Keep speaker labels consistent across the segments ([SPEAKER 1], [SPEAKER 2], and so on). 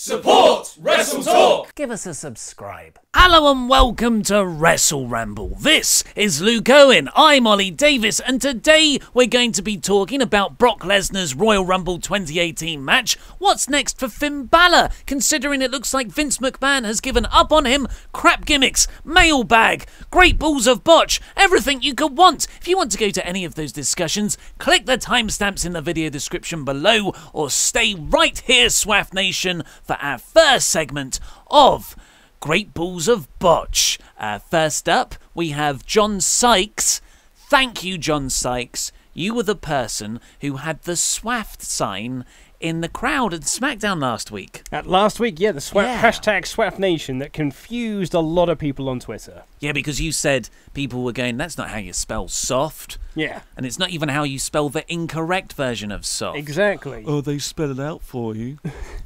[SPEAKER 1] Support WrestleTalk!
[SPEAKER 2] Give us a subscribe. Hello and welcome to WrestleRamble. This is Luke Owen, I'm Ollie Davis, and today we're going to be talking about Brock Lesnar's Royal Rumble 2018 match. What's next for Finn Balor, considering it looks like Vince McMahon has given up on him? Crap gimmicks, mailbag, great balls of botch, everything you could want. If you want to go to any of those discussions, click the timestamps in the video description below, or stay right here, Swaff Nation, for our first segment of Great Balls of Botch. First up, we have John Sykes. Thank you, John Sykes. You were the person who had the Swaff sign in the crowd at SmackDown last week.
[SPEAKER 3] Last week, yeah, the hashtag Swaff Nation that confused a lot of people on Twitter.
[SPEAKER 2] Yeah, because you said people were going, that's not how you spell soft.
[SPEAKER 3] Yeah.
[SPEAKER 2] And it's not even how you spell the incorrect version of soft.
[SPEAKER 3] Exactly.
[SPEAKER 1] Oh, they spell it out for you.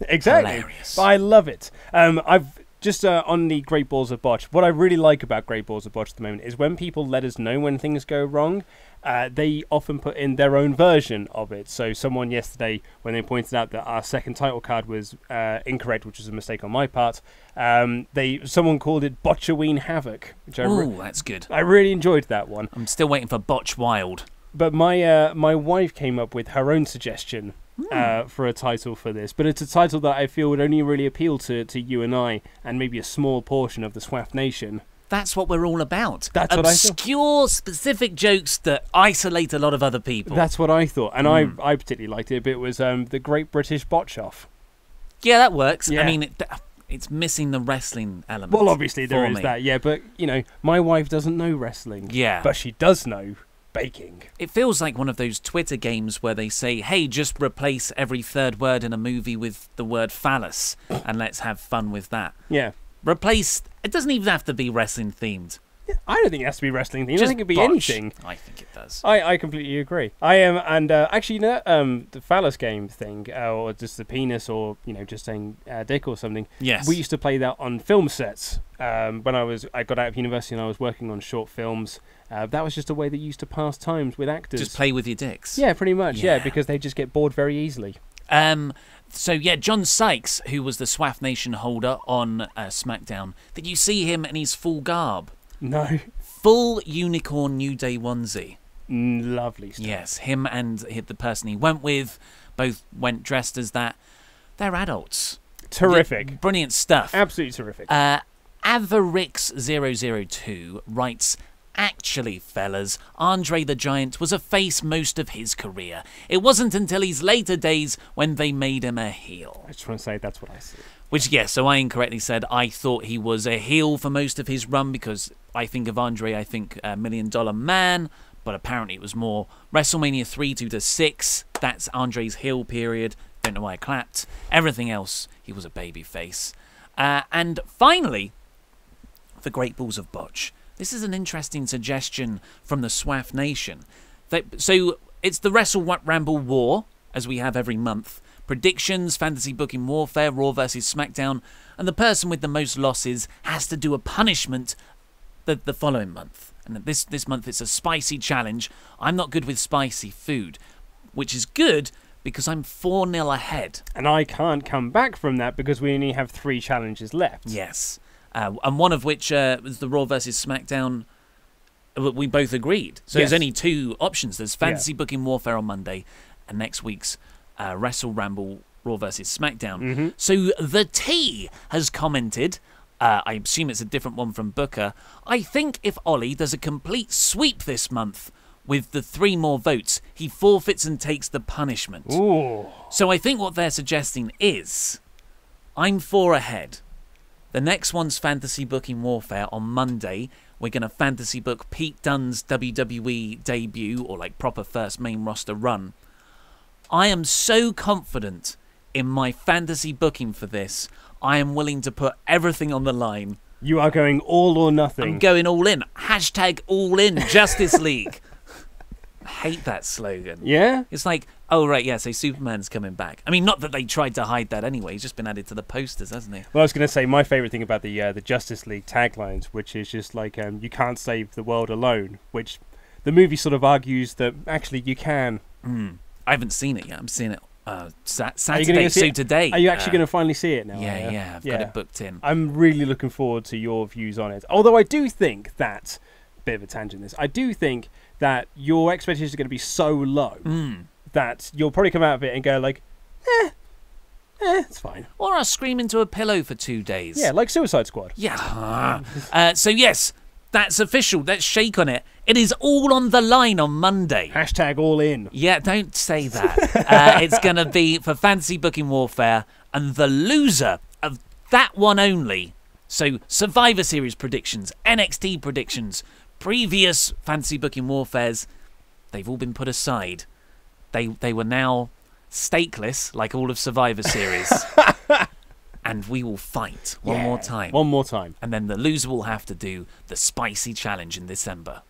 [SPEAKER 3] Exactly.
[SPEAKER 2] Hilarious.
[SPEAKER 3] But I love it. I've just on the Great Balls of Botch, what I really like about Great Balls of Botch at the moment is when people let us know when things go wrong, they often put in their own version of it. So someone yesterday, when they pointed out that our second title card was incorrect, which was a mistake on my part, someone called it Botchaween Havoc. Which
[SPEAKER 2] That's good.
[SPEAKER 3] I really enjoyed that one.
[SPEAKER 2] I'm still waiting for Botch Wild.
[SPEAKER 3] But my wife came up with her own suggestion for a title for this. But it's a title that I feel would only really appeal to you and I, and maybe a small portion of the Swaff Nation.
[SPEAKER 2] That's what we're all about.
[SPEAKER 3] That's what I thought.
[SPEAKER 2] Obscure, specific jokes that isolate a lot of other people.
[SPEAKER 3] That's what I thought. And I particularly liked it, but it was the Great British Botch Off.
[SPEAKER 2] Yeah, that works.
[SPEAKER 3] Yeah.
[SPEAKER 2] I mean, it's missing the wrestling element.
[SPEAKER 3] Well, obviously there is
[SPEAKER 2] me.
[SPEAKER 3] that, yeah. But, you know, my wife doesn't know wrestling.
[SPEAKER 2] Yeah.
[SPEAKER 3] But she does know baking.
[SPEAKER 2] It feels like one of those Twitter games where they say, hey, just replace every third word in a movie with the word phallus, and let's have fun with that.
[SPEAKER 3] Yeah.
[SPEAKER 2] Replace... It doesn't even have to be wrestling themed.
[SPEAKER 3] I don't think it has to be wrestling themed. I
[SPEAKER 2] Just
[SPEAKER 3] think it could be
[SPEAKER 2] botch.
[SPEAKER 3] anything.
[SPEAKER 2] I think it does.
[SPEAKER 3] I completely agree. I am, and actually, you know, the phallus game thing, or just the penis, or you know, just saying dick or something.
[SPEAKER 2] Yes.
[SPEAKER 3] We used to play that on film sets when I got out of university and I was working on short films. That was just a way that you used to pass times with actors.
[SPEAKER 2] Just play with your dicks.
[SPEAKER 3] Yeah, pretty much.
[SPEAKER 2] Yeah.
[SPEAKER 3] Yeah, because they just get bored very easily.
[SPEAKER 2] So yeah, John Sykes, who was the Swaff Nation holder on SmackDown, did you see him in his full garb?
[SPEAKER 3] No.
[SPEAKER 2] Full unicorn New Day onesie.
[SPEAKER 3] Lovely stuff.
[SPEAKER 2] Yes, him and the person he went with both went dressed as that. They're adults.
[SPEAKER 3] Terrific.
[SPEAKER 2] Yeah, brilliant stuff.
[SPEAKER 3] Absolutely terrific.
[SPEAKER 2] Averix002 writes, actually, fellas, Andre the Giant was a face most of his career. It wasn't until his later days when they made him a heel.
[SPEAKER 3] I just want to say that's what I see.
[SPEAKER 2] Which, yes, so I incorrectly said I thought he was a heel for most of his run because I think of Andre, I think $1 Million Man, but apparently it was more WrestleMania 3 to 6. That's Andre's heel period. Don't know why I clapped. Everything else, he was a baby face. And finally, the Great Balls of Botch. This is an interesting suggestion from the Swaff Nation. So it's the WrestleRamble War, as we have every month. Predictions, fantasy booking warfare, Raw versus SmackDown, and the person with the most losses has to do a punishment the following month. And this month it's a spicy challenge. I'm not good with spicy food, which is good because I'm 4-0 ahead.
[SPEAKER 3] And I can't come back from that because we only have 3 challenges left.
[SPEAKER 2] Yes. And one of which was the Raw versus SmackDown. We both agreed. So
[SPEAKER 3] Yes.
[SPEAKER 2] there's only 2 options. There's Fantasy Booking Warfare on Monday, and next week's WrestleRamble Raw versus SmackDown. So the T has commented, I assume it's a different one from Booker, I think if Ollie does a complete sweep this month with the 3 more votes, he forfeits and takes the punishment.
[SPEAKER 3] Ooh.
[SPEAKER 2] So I think what they're suggesting is, I'm 4 ahead. The next one's Fantasy Booking Warfare on Monday. We're going to fantasy book Pete Dunne's WWE debut, or like proper first main roster run. I am so confident in my fantasy booking for this, I am willing to put everything on the line.
[SPEAKER 3] You are going all or nothing.
[SPEAKER 2] I'm going all in. Hashtag all in Justice League. I hate that slogan.
[SPEAKER 3] Yeah?
[SPEAKER 2] It's like, oh, right, yeah, so Superman's coming back. I mean, not that they tried to hide that anyway. He's just been added to the posters, hasn't he?
[SPEAKER 3] Well, I was going to say, my favourite thing about the Justice League taglines, which is just like, you can't save the world alone, which the movie sort of argues that actually you can.
[SPEAKER 2] I haven't seen it yet. I'm seeing it Saturday, so today.
[SPEAKER 3] Are you actually going to finally see it now?
[SPEAKER 2] Yeah, I've got it booked in.
[SPEAKER 3] I'm really looking forward to your views on it. Although I do think that, bit of a tangent this, I do think that your expectations are going to be so low that you'll probably come out of it and go like, it's fine.
[SPEAKER 2] Or I'll scream into a pillow for 2 days.
[SPEAKER 3] Yeah, like Suicide Squad.
[SPEAKER 2] Yeah. So yes, that's official. Let's shake on it. It is all on the line on Monday.
[SPEAKER 3] Hashtag all in.
[SPEAKER 2] Yeah, don't say that. It's going to be for Fantasy Booking Warfare, and the loser of that one only. So Survivor Series predictions, NXT predictions, previous Fantasy Booking Warfares, they've all been put aside. They were now stakeless, like all of Survivor Series. And we will fight one more time.
[SPEAKER 3] One more time.
[SPEAKER 2] And then the loser will have to do the spicy challenge in December.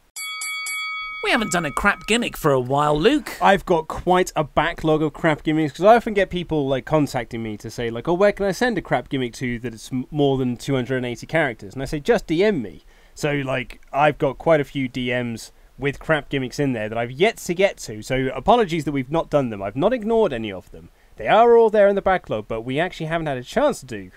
[SPEAKER 2] We haven't done a crap gimmick for a while, Luke.
[SPEAKER 3] I've got quite a backlog of crap gimmicks because I often get people like contacting me to say like, oh, where can I send a crap gimmick to that it's more than 280 characters? And I say, just DM me. So like, I've got quite a few DMs with crap gimmicks in there that I've yet to get to. So apologies that we've not done them. I've not ignored any of them. They are all there in the backlog, but we actually haven't had a chance to do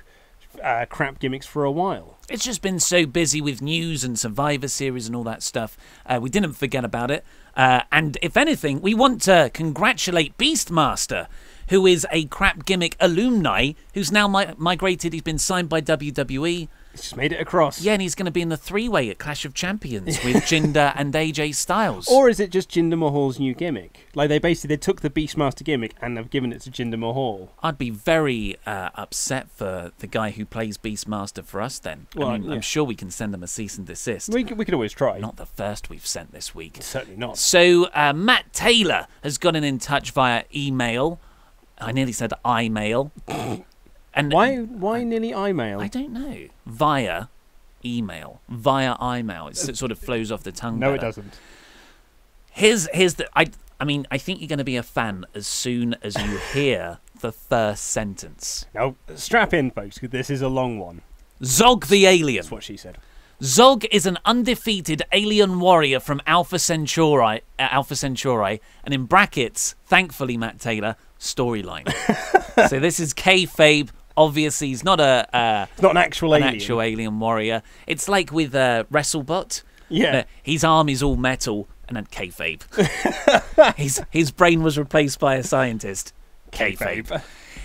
[SPEAKER 3] crap gimmicks for a while.
[SPEAKER 2] It's just been so busy with news and Survivor Series and all that stuff. We didn't forget about it. And if anything, we want to congratulate Beastmaster, who is a crap gimmick alumni who's now migrated. He's been signed by WWE.
[SPEAKER 3] He's just made it across.
[SPEAKER 2] Yeah, and he's going to be in the three-way at Clash of Champions with Jinder and AJ Styles.
[SPEAKER 3] Or is it just Jinder Mahal's new gimmick? Like they took the Beastmaster gimmick and have given it to Jinder Mahal.
[SPEAKER 2] I'd be very upset for the guy who plays Beastmaster for us then.
[SPEAKER 3] Well,
[SPEAKER 2] I mean, I'm sure we can send him a cease and desist.
[SPEAKER 3] We could always try.
[SPEAKER 2] Not the first we've sent this week.
[SPEAKER 3] Certainly not.
[SPEAKER 2] So Matt Taylor has gotten in touch via email. I nearly said iMail. And
[SPEAKER 3] why nearly iMail?
[SPEAKER 2] I don't know. Via email. Via iMail. It sort of flows off the tongue
[SPEAKER 3] No,
[SPEAKER 2] better.
[SPEAKER 3] it doesn't.
[SPEAKER 2] Here's the... I mean, I think you're going to be a fan as soon as you hear the first sentence.
[SPEAKER 3] Now, strap in, folks, because this is a long one.
[SPEAKER 2] Zog the Alien.
[SPEAKER 3] That's what she said.
[SPEAKER 2] Zog is an undefeated alien warrior from Alpha Centauri, and in brackets, thankfully, Matt Taylor, storyline. So this is kayfabe. Obviously, he's not
[SPEAKER 3] it's not an actual
[SPEAKER 2] alien warrior. It's like with WrestleBot.
[SPEAKER 3] Yeah.
[SPEAKER 2] His arm is all metal, and then kayfabe. His brain was replaced by a scientist. Kayfabe.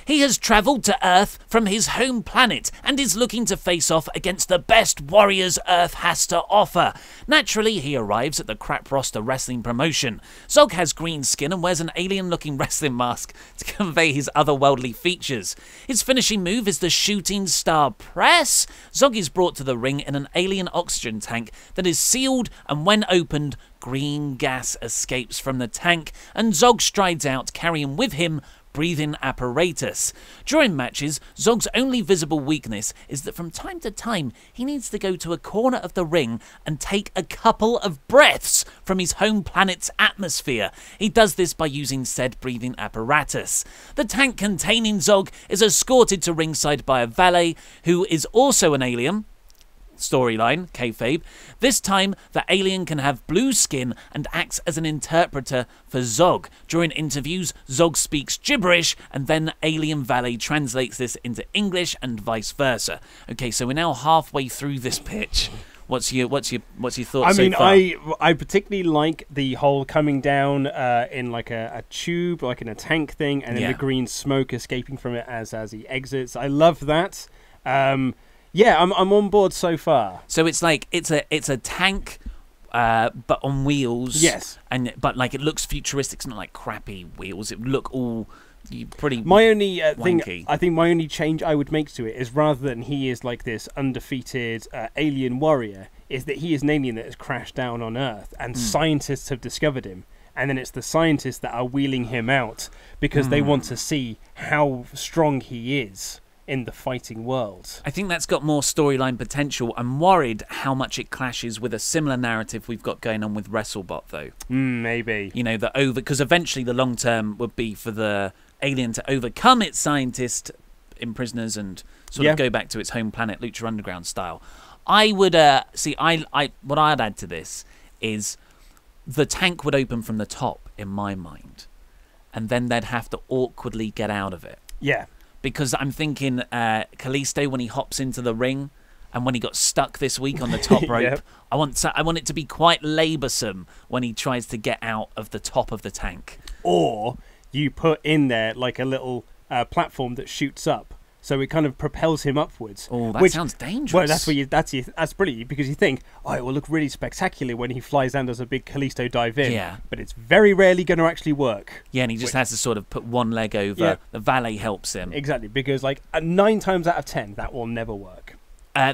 [SPEAKER 2] He has travelled to Earth from his home planet and is looking to face off against the best warriors Earth has to offer. Naturally, he arrives at the crap roster wrestling promotion. Zog has green skin and wears an alien-looking wrestling mask to convey his otherworldly features. His finishing move is the Shooting Star Press. Zog is brought to the ring in an alien oxygen tank that is sealed, and when opened, green gas escapes from the tank, and Zog strides out, carrying with him breathing apparatus. During matches, Zog's only visible weakness is that from time to time he needs to go to a corner of the ring and take a couple of breaths from his home planet's atmosphere. He does this by using said breathing apparatus. The tank containing Zog is escorted to ringside by a valet who is also an alien. Storyline, kayfabe. This time, the alien can have blue skin and acts as an interpreter for Zog. During interviews, Zog speaks gibberish, and then alien valet translates this into English and vice versa. Okay, so we're now halfway through this pitch. What's your thoughts so far?
[SPEAKER 3] I particularly like the whole coming down in like a tube, like in a tank thing, and then the green smoke escaping from it as he exits. I love that. Yeah, I'm on board so far.
[SPEAKER 2] So it's like it's a tank, but on wheels.
[SPEAKER 3] Yes.
[SPEAKER 2] But like it looks futuristic. It's not like crappy wheels. It look all pretty.
[SPEAKER 3] My only
[SPEAKER 2] wanky.
[SPEAKER 3] I think my only change I would make to it is rather than he is like this undefeated alien warrior, is that he is an alien that has crashed down on Earth, and scientists have discovered him. And then it's the scientists that are wheeling him out because they want to see how strong he is in the fighting world.
[SPEAKER 2] I think that's got more storyline potential. I'm worried how much it clashes with a similar narrative we've got going on with WrestleBot, though.
[SPEAKER 3] Maybe.
[SPEAKER 2] You know, because eventually the long term would be for the alien to overcome its scientist imprisoners and sort of go back to its home planet, Lucha Underground style. I would what I'd add to this is the tank would open from the top in my mind. and then they'd have to awkwardly get out of it.
[SPEAKER 3] Yeah.
[SPEAKER 2] Because I'm thinking Kalisto, when he hops into the ring and when he got stuck this week on the top rope,
[SPEAKER 3] Yep.
[SPEAKER 2] I want it to be quite laboursome when he tries to get out of the top of the tank.
[SPEAKER 3] Or you put in there like a little platform that shoots up, so it kind of propels him upwards.
[SPEAKER 2] Oh, that sounds dangerous.
[SPEAKER 3] Well, that's brilliant, because you think, oh, it will look really spectacular when he flies down, does a big Kalisto dive in.
[SPEAKER 2] Yeah.
[SPEAKER 3] But it's very rarely going to actually work.
[SPEAKER 2] Yeah, and he just has to sort of put one leg over.
[SPEAKER 3] Yeah.
[SPEAKER 2] The valet helps him.
[SPEAKER 3] Exactly, because like 9 times out of 10, that will never work.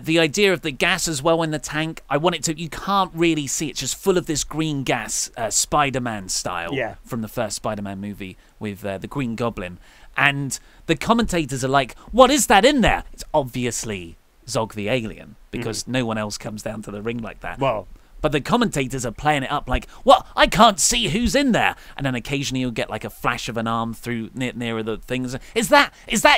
[SPEAKER 2] The idea of the gas as well in the tank, I want it to... You can't really see it. It's just full of this green gas, Spider-Man style, from the first Spider-Man movie with the Green Goblin. And the commentators are like, what is that in there? It's obviously Zog the alien, because no one else comes down to the ring like that.
[SPEAKER 3] Well...
[SPEAKER 2] But the commentators are playing it up like, what? I can't see who's in there. And then occasionally you'll get like a flash of an arm through nearer the things. Is that?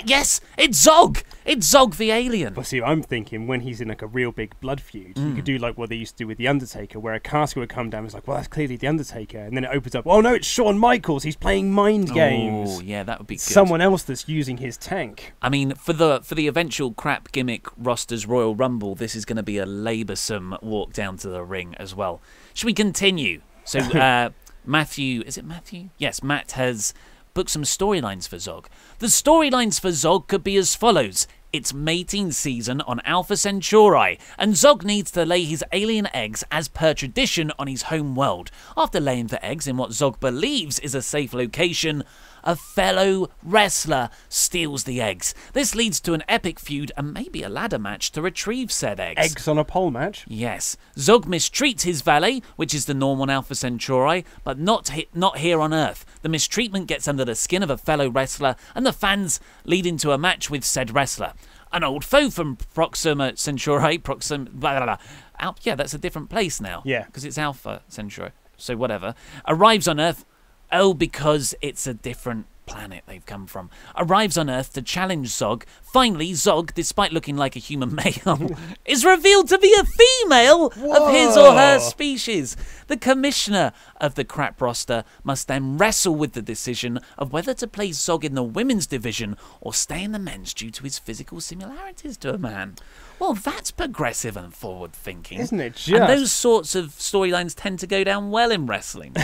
[SPEAKER 2] Yes, it's Zog. It's Zog the alien.
[SPEAKER 3] Well, see, I'm thinking when he's in like a real big blood feud, you could do like what they used to do with The Undertaker, where a casket would come down and it's like, well, that's clearly The Undertaker. And then it opens up, oh no, it's Shawn Michaels. He's playing mind games.
[SPEAKER 2] Oh, yeah, that would be good.
[SPEAKER 3] Someone else that's using his tank.
[SPEAKER 2] I mean, for the eventual crap gimmick roster's Royal Rumble, this is going to be a laboursome walk down to the ring as well. Should we continue? So, Matthew, is it Matthew? Yes, Matt has booked some storylines for Zog. The storylines for Zog could be as follows. It's mating season on Alpha Centauri, and Zog needs to lay his alien eggs as per tradition on his home world. After laying the eggs in what Zog believes is a safe location, a fellow wrestler steals the eggs. This leads to an epic feud and maybe a ladder match to retrieve said eggs.
[SPEAKER 3] Eggs on a pole match?
[SPEAKER 2] Yes. Zog mistreats his valet, which is the norm on Alpha Centauri, but not here on Earth. The mistreatment gets under the skin of a fellow wrestler, and the fans lead into a match with said wrestler. An old foe from Proxima Centauri, yeah, that's a different place now.
[SPEAKER 3] Yeah.
[SPEAKER 2] Because it's Alpha Centauri, so whatever. Arrives on Earth. Oh, because it's a different planet they've come from. Arrives on Earth to challenge Zog. Finally, Zog, despite looking like a human male, is revealed to be a female of his or her species. The commissioner of the crap roster must then wrestle with the decision of whether to place Zog in the women's division or stay in the men's due to his physical similarities to a man. Well, that's progressive and forward-thinking.
[SPEAKER 3] Isn't it just?
[SPEAKER 2] And those sorts of storylines tend to go down well in wrestling.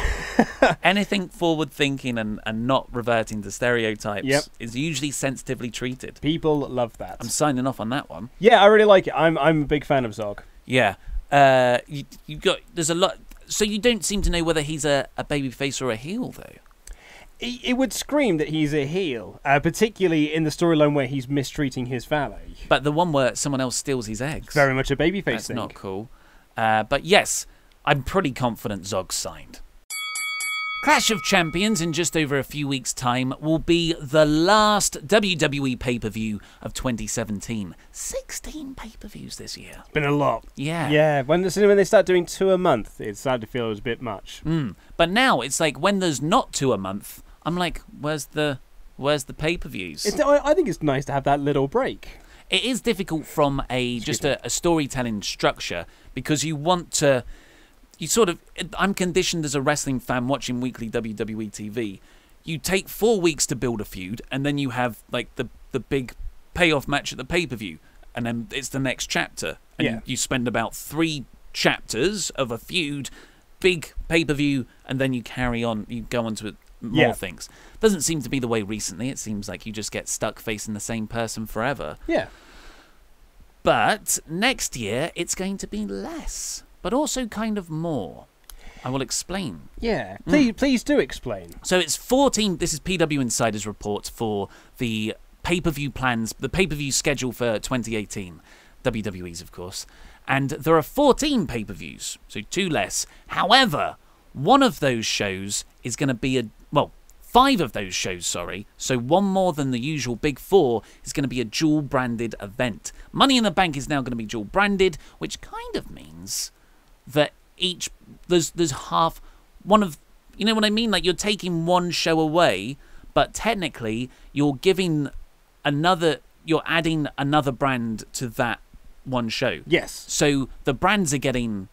[SPEAKER 2] Anything forward-thinking and not reverting to stereotypes is usually sensitively treated.
[SPEAKER 3] People love that.
[SPEAKER 2] I'm signing off on that one.
[SPEAKER 3] Yeah, I really like it. I'm a big fan of Zog.
[SPEAKER 2] Yeah. There's a lot... So you don't seem to know whether he's a babyface or a heel, though.
[SPEAKER 3] It would scream that he's a heel, particularly in the storyline where he's mistreating his valet.
[SPEAKER 2] But the one where someone else steals his eggs.
[SPEAKER 3] Very much a babyface
[SPEAKER 2] That's
[SPEAKER 3] thing.
[SPEAKER 2] not cool. But yes, I'm pretty confident Zog's signed. Clash of Champions in just over a few weeks' time will be the last WWE pay-per-view of 2017. 16 pay-per-views this year.
[SPEAKER 3] It's been a lot.
[SPEAKER 2] Yeah.
[SPEAKER 3] Yeah, when they start doing 2 a month, it started to feel it was a bit much.
[SPEAKER 2] But now it's like when there's not 2 a month, I'm like, where's the pay-per-views?
[SPEAKER 3] I think it's nice to have that little break.
[SPEAKER 2] It is difficult from a storytelling structure, because you want to... I'm conditioned as a wrestling fan watching weekly WWE TV. You take 4 weeks to build a feud, and then you have like the big payoff match at the pay-per-view, and then it's the next chapter. And you spend about 3 chapters of a feud, big pay-per-view, and then you carry on. You go on to more things. Doesn't seem to be the way recently. It seems like you just get stuck facing the same person forever.
[SPEAKER 3] Yeah.
[SPEAKER 2] But next year, it's going to be less, but also kind of more. I will explain.
[SPEAKER 3] Yeah, please do explain.
[SPEAKER 2] So it's 14... This is PW Insider's report for the pay-per-view plans, the pay-per-view schedule for 2018. WWE's, of course. And there are 14 pay-per-views, so 2 less. However, one of those shows is going to be 5 of those shows, sorry, so 1 more than the usual big 4 is going to be a dual-branded event. Money in the Bank is now going to be dual-branded, which kind of means that there's half one of, you know what I mean? Like, you're taking one show away, but technically you're adding another brand to that one show.
[SPEAKER 3] Yes.
[SPEAKER 2] So the brands are getting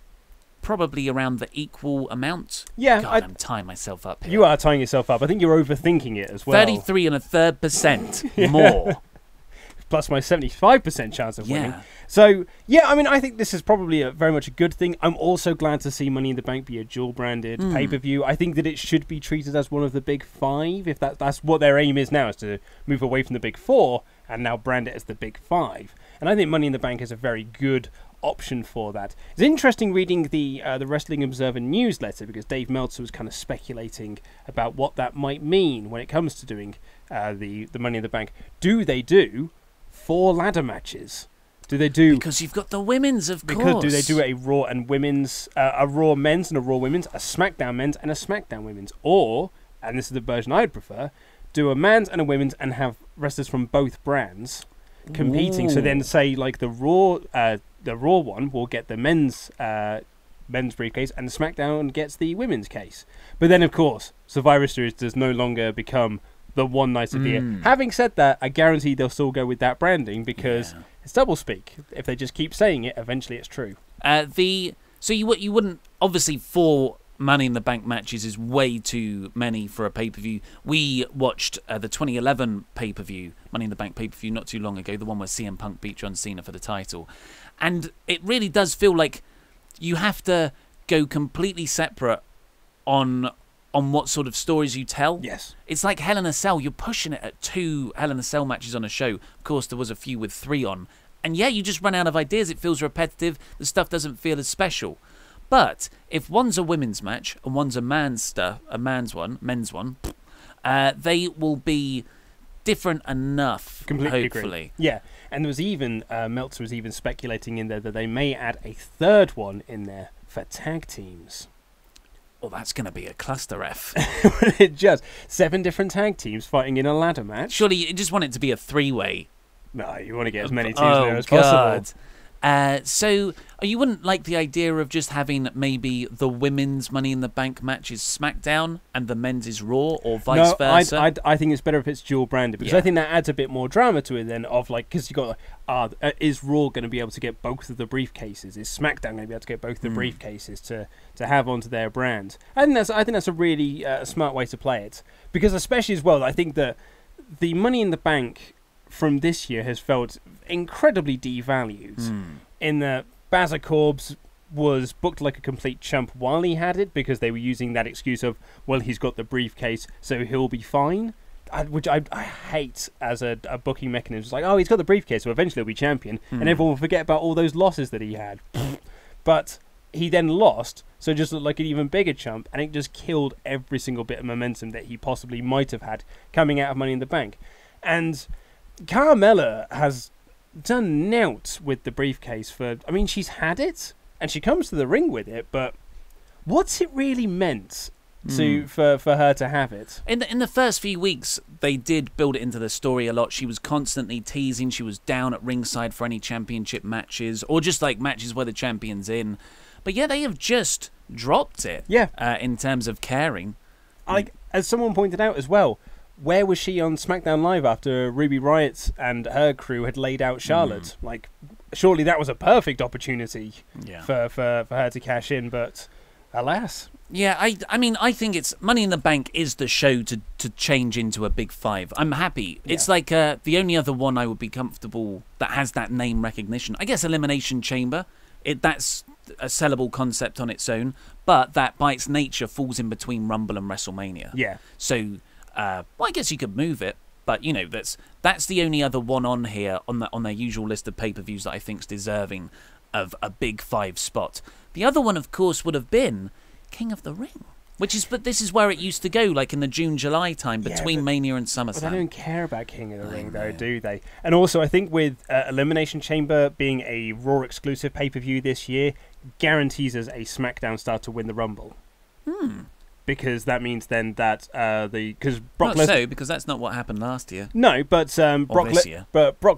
[SPEAKER 2] probably around the equal amount.
[SPEAKER 3] Yeah,
[SPEAKER 2] God, I'm tying myself up here.
[SPEAKER 3] You are tying yourself up. I think you're overthinking it as well.
[SPEAKER 2] 33.3% more.
[SPEAKER 3] Plus my 75% chance of winning.
[SPEAKER 2] Yeah.
[SPEAKER 3] So, yeah, I mean, I think this is probably very much a good thing. I'm also glad to see Money in the Bank be a dual-branded pay-per-view. I think that it should be treated as one of the big five, if that's what their aim is now, is to move away from the big four and now brand it as the big five. And I think Money in the Bank is a very good option for that. It's interesting reading the Wrestling Observer newsletter, because Dave Meltzer was kind of speculating about what that might mean when it comes to doing the Money in the Bank. Do they do 4 ladder matches? Do they do...
[SPEAKER 2] Because you've got the women's, of course.
[SPEAKER 3] Because do they do a Raw and women's, a Raw men's and a Raw women's, a SmackDown men's and a SmackDown women's? Or, and this is the version I'd prefer, do a men's and a women's and have wrestlers from both brands competing.
[SPEAKER 2] Ooh.
[SPEAKER 3] So then, say, like the Raw one will get the men's briefcase and the SmackDown gets the women's case. But then, of course, Survivor Series does no longer become the one night of the year. Having said that, I guarantee they'll still go with that branding, because it's doublespeak. If they just keep saying it, eventually it's true.
[SPEAKER 2] So you wouldn't, obviously 4 Money in the Bank matches is way too many for a pay-per-view. We watched the 2011 pay-per-view, Money in the Bank pay-per-view, not too long ago, the one where CM Punk beat John Cena for the title. And it really does feel like you have to go completely separate on what sort of stories you tell.
[SPEAKER 3] Yes.
[SPEAKER 2] It's like Hell in a Cell. You're pushing it at 2 Hell in a Cell matches on a show. Of course, there was a few with 3 on. And yeah, you just run out of ideas. It feels repetitive. The stuff doesn't feel as special. But if one's a women's match and one's a men's one, they will be different enough,
[SPEAKER 3] Completely
[SPEAKER 2] hopefully.
[SPEAKER 3] agree. Yeah, and there was even, Meltzer was even speculating in there that they may add a 3rd one in there for tag teams.
[SPEAKER 2] Oh, that's going to be a cluster F.
[SPEAKER 3] Just 7 different tag teams fighting in a ladder match.
[SPEAKER 2] Surely you just want it to be a 3-way.
[SPEAKER 3] No, you want to get as many teams there as possible.
[SPEAKER 2] So you wouldn't like the idea of just having maybe the women's Money in the Bank match is SmackDown and the men's is Raw, or vice versa?
[SPEAKER 3] I think it's better if it's dual branded, because I think that adds a bit more drama to it then, of like, because you got is Raw going to be able to get both of the briefcases? Is SmackDown going to be able to get both the briefcases to have onto their brand? I think that's a really smart way to play it, because especially as well, I think that the Money in the Bank from this year has felt incredibly devalued, in that Bazza Corbs was booked like a complete chump while he had it, because they were using that excuse of, well, he's got the briefcase, so he'll be fine, which I hate as a booking mechanism. It's like, oh, he's got the briefcase, so eventually he'll be champion, and everyone will forget about all those losses that he had. But he then lost, so it just looked like an even bigger chump, and it just killed every single bit of momentum that he possibly might have had coming out of Money in the Bank. And Carmella has done nought with the briefcase for... I mean, she's had it, and she comes to the ring with it, but what's it really meant for her to have it?
[SPEAKER 2] In the first few weeks, they did build it into the story a lot. She was constantly teasing. She was down at ringside for any championship matches, or just like matches where the champion's in. But yeah, they have just dropped it.
[SPEAKER 3] Yeah.
[SPEAKER 2] In terms of caring.
[SPEAKER 3] As someone pointed out as well, where was she on SmackDown Live after Ruby Riott and her crew had laid out Charlotte? Like, surely that was a perfect opportunity for her to cash in, but alas.
[SPEAKER 2] Yeah, I mean, I think it's Money in the Bank is the show to change into a big 5. I'm happy. Yeah. It's like the only other one I would be comfortable that has that name recognition. I guess Elimination Chamber. That's a sellable concept on its own, but that by its nature falls in between Rumble and WrestleMania.
[SPEAKER 3] Yeah.
[SPEAKER 2] So... well, I guess you could move it, but you know that's the only other one on here on their usual list of pay-per-views that I think's deserving of a big 5 spot. The other one, of course, would have been King of the Ring, but this is where it used to go, like in the June-July time between Mania and SummerSlam.
[SPEAKER 3] But they don't care about King of the Ring, though, do they? And also, I think with Elimination Chamber being a Raw exclusive pay-per-view this year, guarantees us a SmackDown star to win the Rumble. Because that means then that because Brock Lesnar...
[SPEAKER 2] because that's not what happened last year.
[SPEAKER 3] No, but Brock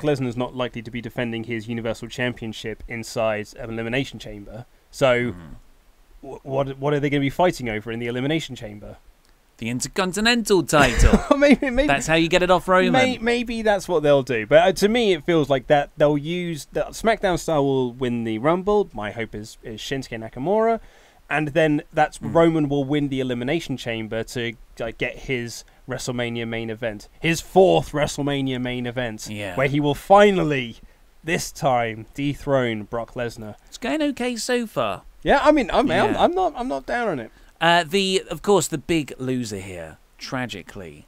[SPEAKER 2] Lesnar's
[SPEAKER 3] not likely to be defending his Universal Championship inside an Elimination Chamber. So, what are they going to be fighting over in the Elimination Chamber?
[SPEAKER 2] The Intercontinental title.
[SPEAKER 3] maybe
[SPEAKER 2] that's how you get it off Roman.
[SPEAKER 3] Maybe that's what they'll do. But to me, it feels like that they'll use... that SmackDown star will win the Rumble. My hope is Shinsuke Nakamura. And then that's Roman will win the Elimination Chamber to get his WrestleMania main event. His 4th WrestleMania main event.
[SPEAKER 2] Yeah.
[SPEAKER 3] Where he will finally, this time, dethrone Brock Lesnar.
[SPEAKER 2] It's going okay so far.
[SPEAKER 3] Yeah, I mean, I'm not down on it.
[SPEAKER 2] Of course, the big loser here, tragically,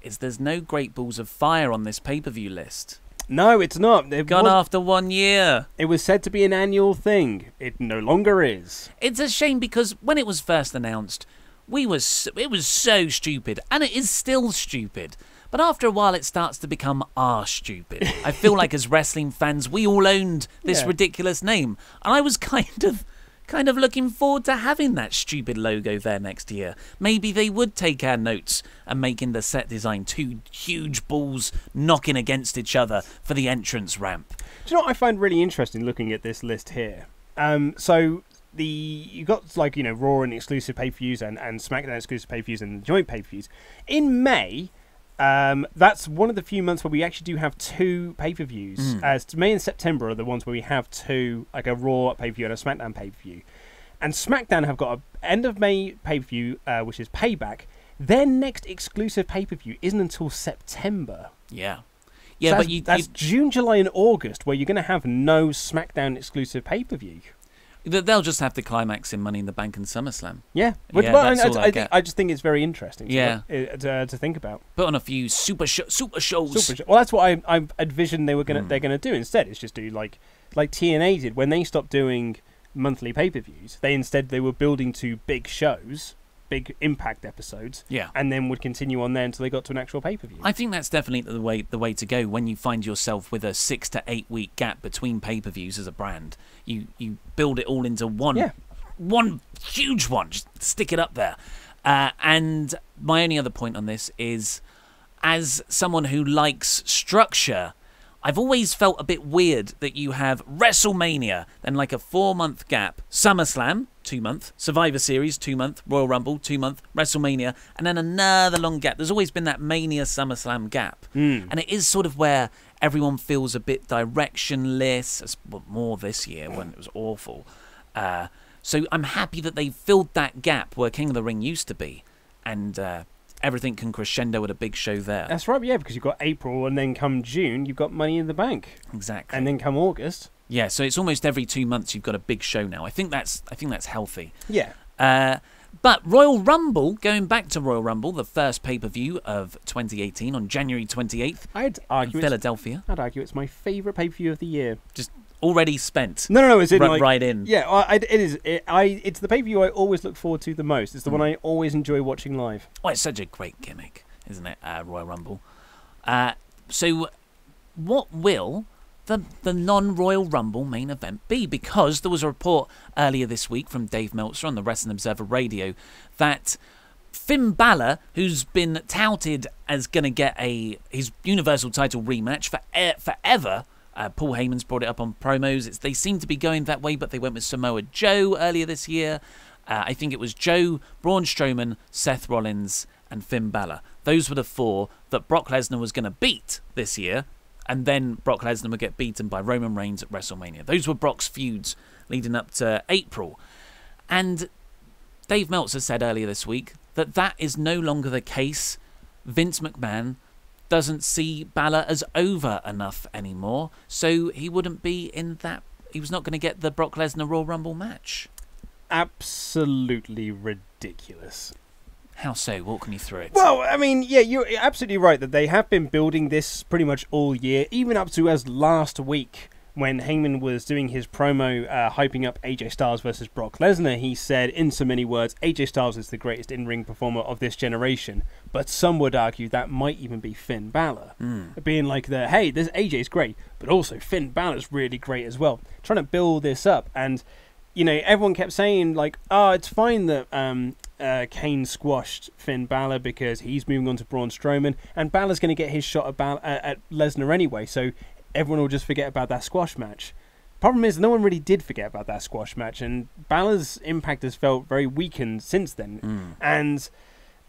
[SPEAKER 2] is there's no Great Balls of Fire on this pay-per-view list.
[SPEAKER 3] No, it's not.
[SPEAKER 2] Gone after 1 year.
[SPEAKER 3] It was said to be an annual thing. It no longer is.
[SPEAKER 2] It's a shame because when it was first announced, it was so stupid, and it is still stupid. But after a while, it starts to become stupid. I feel like as wrestling fans, we all owned this ridiculous name, and I was kind of looking forward to having that stupid logo there next year. Maybe they would take our notes and making the set design 2 huge balls knocking against each other for the entrance ramp.
[SPEAKER 3] Do you know what I find really interesting looking at this list here? So you got Raw and exclusive pay-per-views and SmackDown exclusive pay-per-views and joint pay-per-views. In May, that's one of the few months where we actually do have 2 pay-per-views. May and September are the ones where we have 2, like a Raw pay-per-view and a SmackDown pay-per-view. And SmackDown have got an end of May pay-per-view, which is Payback. Their next exclusive pay-per-view isn't until September.
[SPEAKER 2] Yeah.
[SPEAKER 3] Yeah,
[SPEAKER 2] So
[SPEAKER 3] but that's June, July, and August where you're going to have no SmackDown exclusive pay-per-view.
[SPEAKER 2] They'll just have to climax in Money in the Bank and SummerSlam.
[SPEAKER 3] Yeah, I just think it's very interesting. To think about.
[SPEAKER 2] Put on a few super shows.
[SPEAKER 3] Well, that's what I envisioned they're gonna do instead. Is just do like TNA did when they stopped doing monthly pay-per-views. They were building to big shows, big Impact episodes, and then would continue on there until they got to an actual pay-per-view.
[SPEAKER 2] I think that's definitely the way to go when you find yourself with a 6 to 8 week gap between pay-per-views as a brand. You build it all into one huge one. Just stick it up there. And my only other point on this is, as someone who likes structure, I've always felt a bit weird that you have WrestleMania, then like a 4-month gap, SummerSlam, 2-month, Survivor Series, 2-month, Royal Rumble, 2-month, WrestleMania, and then another long gap. There's always been that Mania SummerSlam gap. And it is sort of where everyone feels a bit directionless, more this year when it was awful. So I'm happy that they filled that gap where King of the Ring used to be, and everything can crescendo at a big show there.
[SPEAKER 3] That's right, yeah, because you've got April, and then come June, you've got Money in the Bank.
[SPEAKER 2] Exactly.
[SPEAKER 3] And then come August.
[SPEAKER 2] Yeah, so it's almost every 2 months you've got a big show now. I think that's healthy.
[SPEAKER 3] Yeah.
[SPEAKER 2] But Royal Rumble, going back to Royal Rumble, the first pay-per-view of 2018 on January 28th in Philadelphia.
[SPEAKER 3] I'd argue it's my favourite pay-per-view of the year.
[SPEAKER 2] Just already spent.
[SPEAKER 3] No, it's in
[SPEAKER 2] right in.
[SPEAKER 3] Yeah, it is. It's the pay-per-view I always look forward to the most. It's the one I always enjoy watching live.
[SPEAKER 2] Oh, it's such a great gimmick, isn't it, Royal Rumble? So what will the non-Royal Rumble main event be? Because there was a report earlier this week from Dave Meltzer on the Wrestling Observer Radio that Finn Balor, who's been touted as going to get his Universal title rematch forever, Paul Heyman's brought it up on promos. They seem to be going that way, but they went with Samoa Joe earlier this year. I think it was Joe, Braun Strowman, Seth Rollins, and Finn Balor. Those were the 4 that Brock Lesnar was going to beat this year, and then Brock Lesnar would get beaten by Roman Reigns at WrestleMania. Those were Brock's feuds leading up to April. And Dave Meltzer said earlier this week that is no longer the case. Vince McMahon doesn't see Balor as over enough anymore, so he wouldn't be in that. He was not going to get the Brock Lesnar Royal Rumble match.
[SPEAKER 3] Absolutely ridiculous.
[SPEAKER 2] How so? Walk me through it.
[SPEAKER 3] Well, I mean, yeah, you're absolutely right that they have been building this pretty much all year, even up to as last week when Heyman was doing his promo hyping up AJ Styles versus Brock Lesnar. He said, in so many words, AJ Styles is the greatest in-ring performer of this generation. But some would argue that might even be Finn Balor. Being like, hey, this AJ's great, but also Finn Balor's really great as well. Trying to build this up. And, you know, everyone kept saying, like, it's fine that Kane squashed Finn Balor because he's moving on to Braun Strowman, and Balor's going to get his shot at Lesnar anyway, so everyone will just forget about that squash match. Problem is, no one really did forget about that squash match, and Balor's impact has felt very weakened since then. And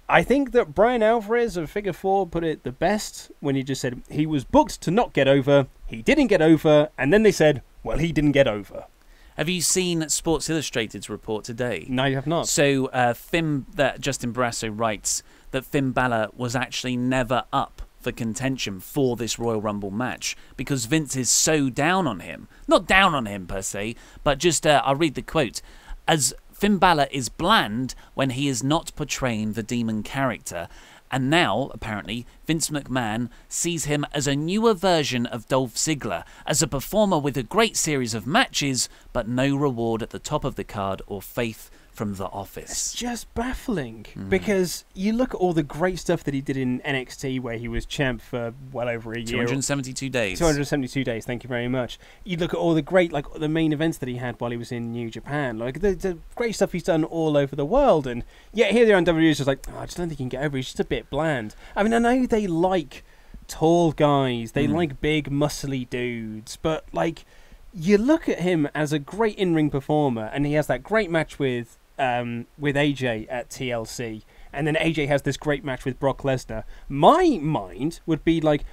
[SPEAKER 3] I think that Brian Alvarez of Figure 4 put it the best when he just said he was booked to not get over, he didn't get over, and then they said, well, he didn't get over.
[SPEAKER 2] Have you seen Sports Illustrated's report today?
[SPEAKER 3] No, you have not.
[SPEAKER 2] So Justin Barrasso writes that Finn Balor was actually never up for contention for this Royal Rumble match because Vince is so down on him. Not down on him per se, but just, I'll read the quote. As Finn Balor is bland when he is not portraying the demon character. And now, apparently, Vince McMahon sees him as a newer version of Dolph Ziggler, as a performer with a great series of matches, but no reward at the top of the card or faith from the office.
[SPEAKER 3] It's just baffling because you look at all the great stuff that he did in NXT where he was champ for well over a year.
[SPEAKER 2] 272 days.
[SPEAKER 3] 272 days, thank you very much. You look at all the great, like the main events that he had while he was in New Japan, like the great stuff he's done all over the world, and yet here they are on WWE, it's just like, I just don't think he can get over it. He's just a bit bland. I mean, I know they like tall guys, they like big, muscly dudes, but like, you look at him as a great in-ring performer, and he has that great match with AJ at TLC, and then AJ has this great match with Brock Lesnar. My mind would be like,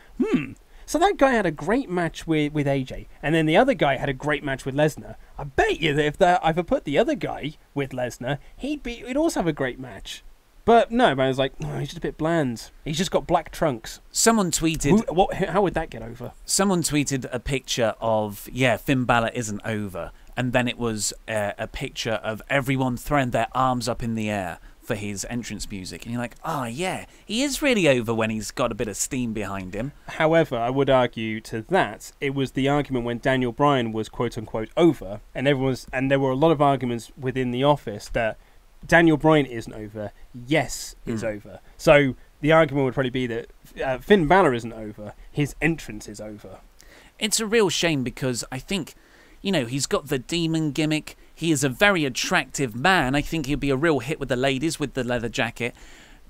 [SPEAKER 3] so that guy had a great match with AJ, and then the other guy had a great match with Lesnar. I bet you that if I put the other guy with Lesnar, he'd also have a great match. But no, man, I was like, oh, he's just a bit bland. He's just got black trunks.
[SPEAKER 2] Someone tweeted...
[SPEAKER 3] How would that get over?
[SPEAKER 2] Someone tweeted a picture of, Finn Balor isn't over. And then it was a picture of everyone throwing their arms up in the air for his entrance music. And you're like, he is really over when he's got a bit of steam behind him.
[SPEAKER 3] However, I would argue to that, it was the argument when Daniel Bryan was quote-unquote over, and there were a lot of arguments within the office that Daniel Bryan isn't over, is over. So the argument would probably be that Finn Balor isn't over, his entrance is over.
[SPEAKER 2] It's a real shame because I think, he's got the demon gimmick. He is a very attractive man. I think he'll be a real hit with the ladies with the leather jacket.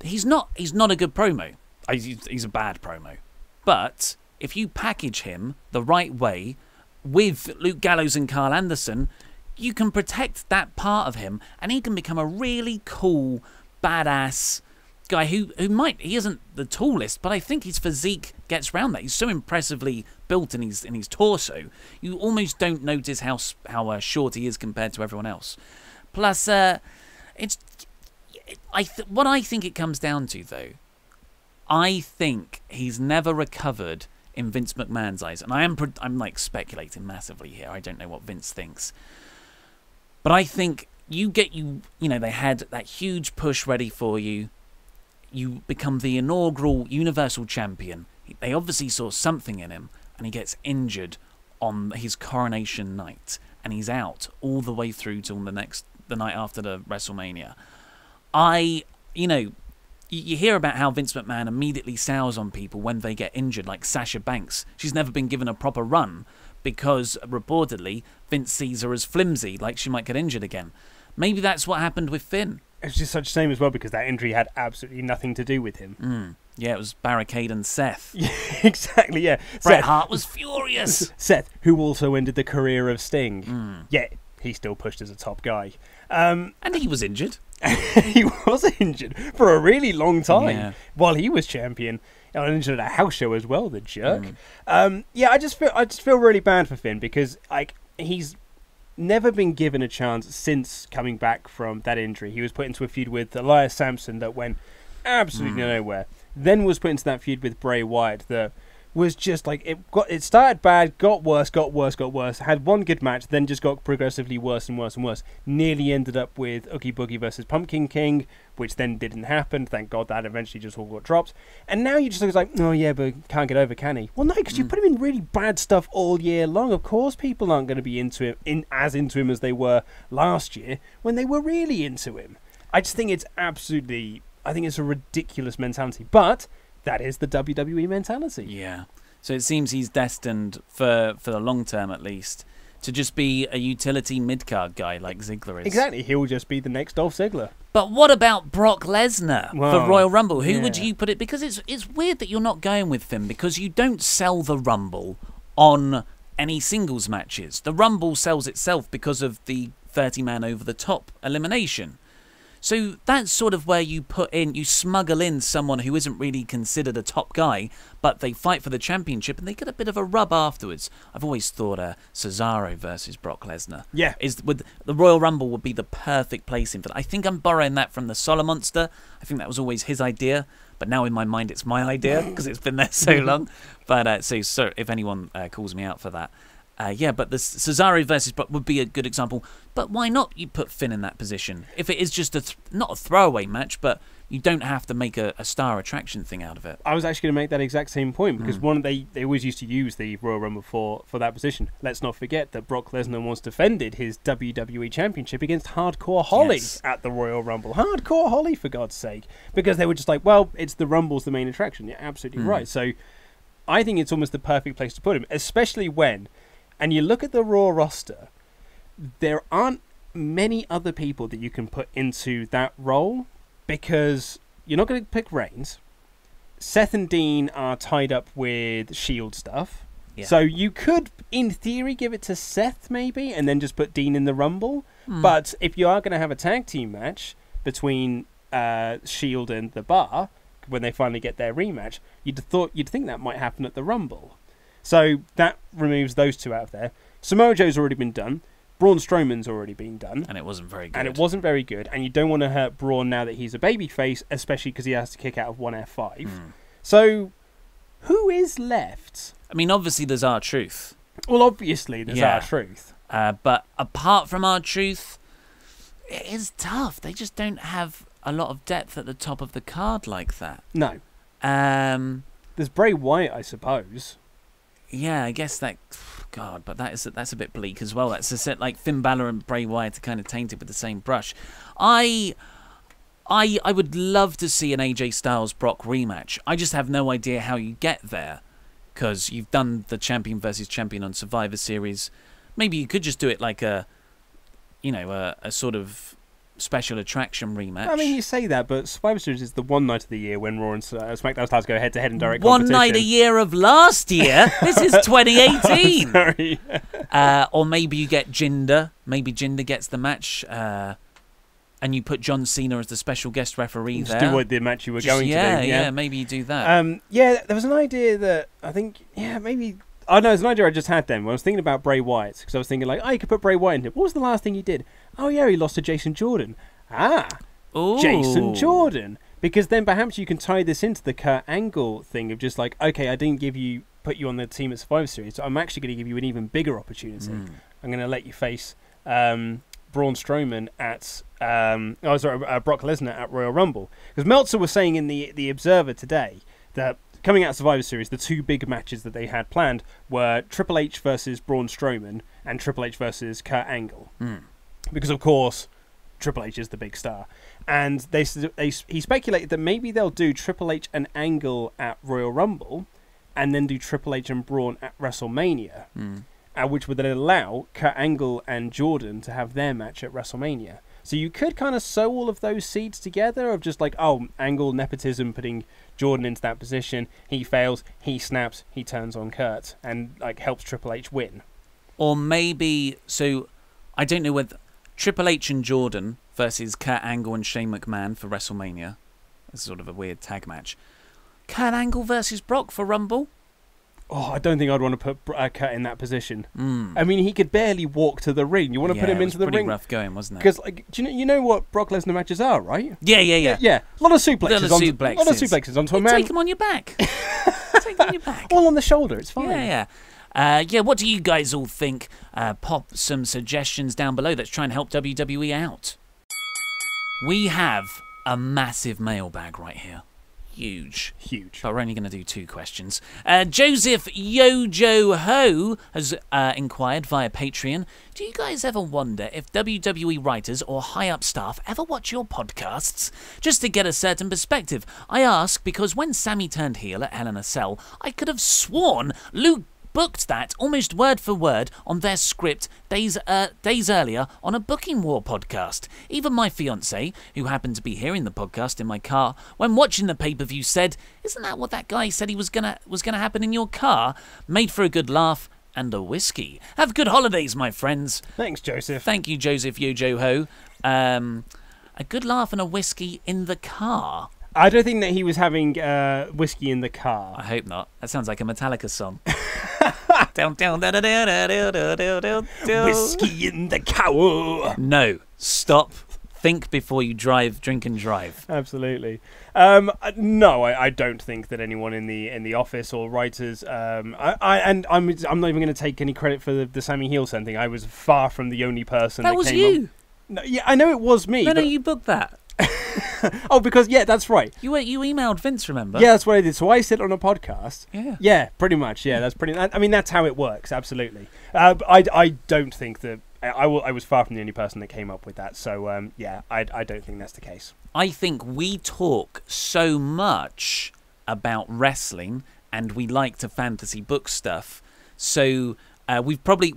[SPEAKER 2] He's not a good promo. He's a bad promo. But if you package him the right way with Luke Gallows and Carl Anderson, you can protect that part of him, and he can become a really cool, badass guy who he isn't the tallest, but I think his physique gets around that. He's so impressively built in his torso. You almost don't notice how short he is compared to everyone else. Plus, what I think it comes down to, though, I think he's never recovered in Vince McMahon's eyes, and I'm like speculating massively here. I don't know what Vince thinks. But I think they had that huge push ready for you. You become the inaugural Universal Champion. They obviously saw something in him, and he gets injured on his coronation night, and he's out all the way through till the night after the WrestleMania. You hear about how Vince McMahon immediately sours on people when they get injured, like Sasha Banks. She's never been given a proper run because, reportedly, Vince sees her as flimsy, like she might get injured again. Maybe that's what happened with Finn.
[SPEAKER 3] It's just such a shame as well because that injury had absolutely nothing to do with him.
[SPEAKER 2] Yeah, it was Barricade and Seth.
[SPEAKER 3] Yeah, exactly, yeah.
[SPEAKER 2] Bret Hart was furious.
[SPEAKER 3] Seth, who also ended the career of Sting. Yet, he still pushed as a top guy.
[SPEAKER 2] And he was injured.
[SPEAKER 3] He was injured for a really long time while he was champion. And injured at a house show as well, the jerk. I just feel really bad for Finn because he's never been given a chance since coming back from that injury. He was put into a feud with Elias Sampson that went absolutely nowhere. Then was put into that feud with Bray Wyatt that was just like it started bad, got worse, had one good match, then just got progressively worse and worse and worse. Nearly ended up with Oogie Boogie versus Pumpkin King, which then didn't happen. Thank God that eventually just all got dropped. And now you just look like, oh yeah, but can't get over, can he? Well, no, because you put him in really bad stuff all year long. Of course, people aren't going to be into him as they were last year when they were really into him. I just think it's a ridiculous mentality, but that is the WWE mentality.
[SPEAKER 2] Yeah. So it seems he's destined, for the long term at least, to just be a utility mid-card guy like Ziggler is.
[SPEAKER 3] Exactly. He'll just be the next Dolph Ziggler.
[SPEAKER 2] But what about Brock Lesnar for Royal Rumble? Who would you put it? Because it's weird that you're not going with Finn because you don't sell the Rumble on any singles matches. The Rumble sells itself because of the 30-man over-the-top elimination. So that's sort of where you smuggle in someone who isn't really considered a top guy, but they fight for the championship and they get a bit of a rub afterwards. I've always thought Cesaro versus Brock Lesnar.
[SPEAKER 3] Yeah.
[SPEAKER 2] The Royal Rumble would be the perfect placing for that. I think I'm borrowing that from the Solar Monster. I think that was always his idea, but now in my mind it's my idea because it's been there so long. But so if anyone calls me out for that. But the Cesaro versus Brock would be a good example. But why not you put Finn in that position? If it is just not a throwaway match, but you don't have to make a star attraction thing out of it.
[SPEAKER 3] I was actually going to make that exact same point because they always used to use the Royal Rumble for that position. Let's not forget that Brock Lesnar once defended his WWE Championship against Hardcore Holly at the Royal Rumble. Hardcore Holly, for God's sake. Because they were just like, well, it's the Rumble's the main attraction. You're absolutely right. So I think it's almost the perfect place to put him, especially when... And you look at the Raw roster, there aren't many other people that you can put into that role because you're not going to pick Reigns. Seth and Dean are tied up with Shield stuff. Yeah. So you could, in theory, give it to Seth maybe and then just put Dean in the Rumble. But if you are going to have a tag team match between Shield and The Bar, when they finally get their rematch, you'd think that might happen at the Rumble. So that removes those two out of there. Samoa Joe's already been done. Braun Strowman's already been done.
[SPEAKER 2] And it wasn't very good.
[SPEAKER 3] And you don't want to hurt Braun now that he's a babyface, especially because he has to kick out of one F5. So who is left?
[SPEAKER 2] I mean, obviously there's R-Truth.
[SPEAKER 3] Well, obviously there's R-Truth.
[SPEAKER 2] But apart from R-Truth, it is tough. They just don't have a lot of depth at the top of the card like that.
[SPEAKER 3] No. There's Bray Wyatt, I suppose.
[SPEAKER 2] Yeah, I guess that... God, but that's a bit bleak as well. That's a set like Finn Balor and Bray Wyatt are kind of tainted with the same brush. I would love to see an AJ Styles Brock rematch. I just have no idea how you get there because you've done the champion versus champion on Survivor Series. Maybe you could just do it like a sort of special attraction rematch.
[SPEAKER 3] I mean, you say that, but Survivor Series is the one night of the year when Raw and SmackDown stars go head-to-head in direct competition.
[SPEAKER 2] One night a year of last year? This is 2018!
[SPEAKER 3] Sorry.
[SPEAKER 2] Or maybe you get Jinder. Maybe Jinder gets the match, and you put John Cena as the special guest referee there.
[SPEAKER 3] Just do what the match you were going to do.
[SPEAKER 2] Yeah, maybe you do that.
[SPEAKER 3] There was an idea that I think, maybe... Oh, no, it's an idea I just had then. When I was thinking about Bray Wyatt, because I was thinking, you could put Bray Wyatt in it. What was the last thing he did? Oh, yeah, he lost to Jason Jordan.
[SPEAKER 2] Ooh.
[SPEAKER 3] Jason Jordan. Because then perhaps you can tie this into the Kurt Angle thing of just okay, I didn't put you on the team at Survivor Series, so I'm actually going to give you an even bigger opportunity. I'm going to let you face Braun Strowman at... Brock Lesnar at Royal Rumble. Because Meltzer was saying in the Observer today that coming out of Survivor Series, the two big matches that they had planned were Triple H versus Braun Strowman and Triple H versus Kurt Angle. Because, of course, Triple H is the big star. And he speculated that maybe they'll do Triple H and Angle at Royal Rumble and then do Triple H and Braun at WrestleMania, which would then allow Kurt Angle and Jordan to have their match at WrestleMania. So you could kind of sew all of those seeds together of just Angle, nepotism, putting Jordan into that position. He fails, he snaps, he turns on Kurt and helps Triple H win.
[SPEAKER 2] Or maybe, so I don't know whether Triple H and Jordan versus Kurt Angle and Shane McMahon for WrestleMania. That's sort of a weird tag match. Kurt Angle versus Brock for Rumble?
[SPEAKER 3] Oh, I don't think I'd want to put Kurt in that position. I mean, he could barely walk to the ring. You want to put him into the ring?
[SPEAKER 2] It was pretty rough going, wasn't it?
[SPEAKER 3] Because do you know what Brock Lesnar matches are, right?
[SPEAKER 2] Yeah.
[SPEAKER 3] A lot of suplexes. A lot of suplexes onto a man.
[SPEAKER 2] Take him on your back. Take him on your back.
[SPEAKER 3] All on the shoulder. It's fine.
[SPEAKER 2] Yeah. What do you guys all think? Pop some suggestions down below. Let's try and help WWE out. We have a massive mailbag right here. Huge. But we're only going to do 2 questions. Joseph Yojo Ho has inquired via Patreon. Do you guys ever wonder if WWE writers or high-up staff ever watch your podcasts? Just to get a certain perspective. I ask because when Sammy turned heel at Hell in a Cell, I could have sworn Luke booked that almost word for word on their script days earlier on a Booking War podcast. Even my fiancée, who happened to be hearing the podcast in my car when watching the pay-per-view, said, "Isn't that what that guy said he was gonna happen in your car?" Made for a good laugh and a whiskey. Have good holidays, my friends.
[SPEAKER 3] Thanks, Joseph.
[SPEAKER 2] Thank you, Joseph Yojo Ho. A good laugh and a whiskey in the car.
[SPEAKER 3] I don't think that he was having whiskey in the car.
[SPEAKER 2] I hope not. That sounds like a Metallica song. Down, down, da, da, da, da, da, da, da, da, da.
[SPEAKER 3] Whiskey in the car.
[SPEAKER 2] No, stop. Think before you drive. Drink and drive.
[SPEAKER 3] Absolutely. No, I don't think that anyone in the office or writers. I'm not even going to take any credit for the Sammy Heelsen thing. I was far from the only person that
[SPEAKER 2] was
[SPEAKER 3] came
[SPEAKER 2] you.
[SPEAKER 3] up. No, yeah, I know it was me.
[SPEAKER 2] No, you booked that.
[SPEAKER 3] Oh, because that's right.
[SPEAKER 2] You emailed Vince, remember?
[SPEAKER 3] Yeah, that's what I did. So I said on a podcast.
[SPEAKER 2] Yeah.
[SPEAKER 3] Yeah, pretty much. Yeah, that's pretty. I mean, that's how it works. Absolutely. I don't think that I was far from the only person that came up with that. So yeah, I don't think that's the case.
[SPEAKER 2] I think we talk so much about wrestling, and we like to fantasy book stuff. So we probably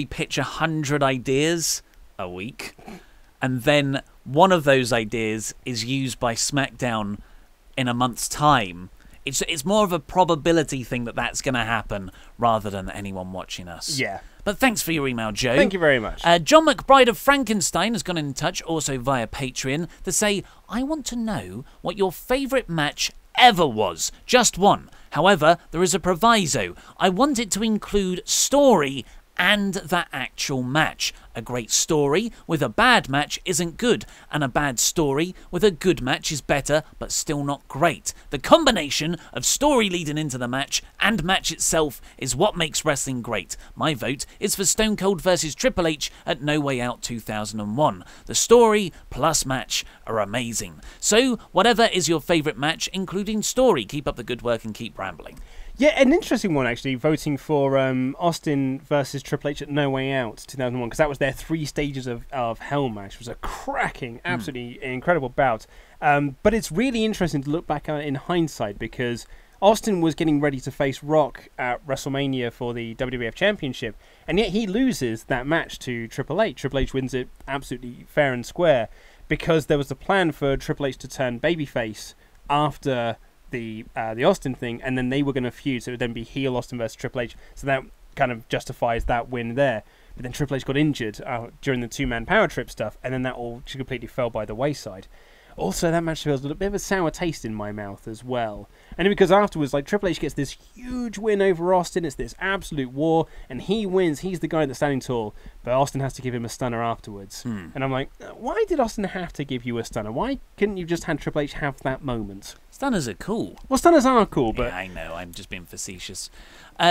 [SPEAKER 2] pitch 100 ideas a week. And then one of those ideas is used by SmackDown in a month's time. It's more of a probability thing that that's going to happen rather than anyone watching us.
[SPEAKER 3] Yeah.
[SPEAKER 2] But thanks for your email, Joe.
[SPEAKER 3] Thank you very much.
[SPEAKER 2] John McBride of Frankenstein has gone in touch, also via Patreon, to say, I want to know what your favourite match ever was. Just one. However, there is a proviso. I want it to include story and that actual match. A great story with a bad match isn't good, and a bad story with a good match is better, but still not great. The combination of story leading into the match and match itself is what makes wrestling great. My vote is for Stone Cold vs Triple H at No Way Out 2001. The story plus match are amazing. So, whatever is your favourite match, including story, keep up the good work and keep rambling.
[SPEAKER 3] Yeah, an interesting one actually, voting for Austin versus Triple H at No Way Out 2001, because that was their 3 stages of hell match. It was a cracking, absolutely incredible bout. But it's really interesting to look back at it in hindsight, because Austin was getting ready to face Rock at WrestleMania for the WWF Championship, and yet he loses that match to Triple H. Triple H wins it absolutely fair and square, because there was a plan for Triple H to turn babyface after the Austin thing, and then they were going to feud, so it would then be heel Austin versus Triple H, so that kind of justifies that win there. But then Triple H got injured during the 2-man power trip stuff, and then that all completely fell by the wayside. Also, that match feels a little bit of a sour taste in my mouth as well. And because afterwards, like, Triple H gets this huge win over Austin, it's this absolute war, and he wins, he's the guy that's standing tall, but Austin has to give him a stunner afterwards. And I'm like, why did Austin have to give you a stunner? Why couldn't you just have Triple H have that moment?
[SPEAKER 2] Stunners are cool.
[SPEAKER 3] Well, stunners are cool, but...
[SPEAKER 2] Yeah, I know, I'm just being facetious.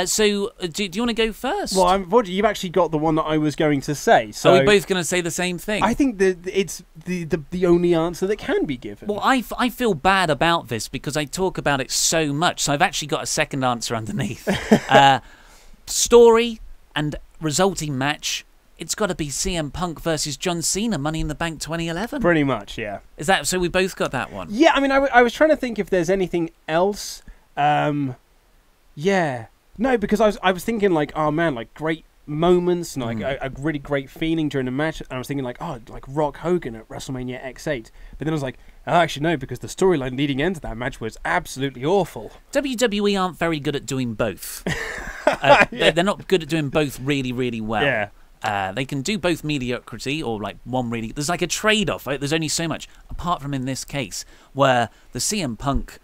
[SPEAKER 2] So, do you want to go first?
[SPEAKER 3] Well, unfortunately, you've actually got the one that I was going to say. So
[SPEAKER 2] are we both going to say the same thing?
[SPEAKER 3] I think that it's the only answer that can be given.
[SPEAKER 2] Well, I feel bad about this because I talk about it so much, so I've actually got a second answer underneath. Story and resulting match, it's got to be CM Punk versus John Cena, Money in the Bank 2011.
[SPEAKER 3] Pretty much, yeah.
[SPEAKER 2] Is that so? We both got that one.
[SPEAKER 3] Yeah, I mean, I was trying to think if there's anything else. Yeah. No, because I was thinking, like, oh man, like, great moments and like a really great feeling during the match, and I was thinking like, oh, like Rock Hogan at WrestleMania X8, but then I was like, oh, actually no, because the storyline leading into that match was absolutely awful.
[SPEAKER 2] WWE aren't very good at doing both. They're not good at doing both really, really well.
[SPEAKER 3] Yeah.
[SPEAKER 2] They can do both mediocrity or like one really... There's like a trade-off. Right? There's only so much, apart from in this case, where the CM Punk,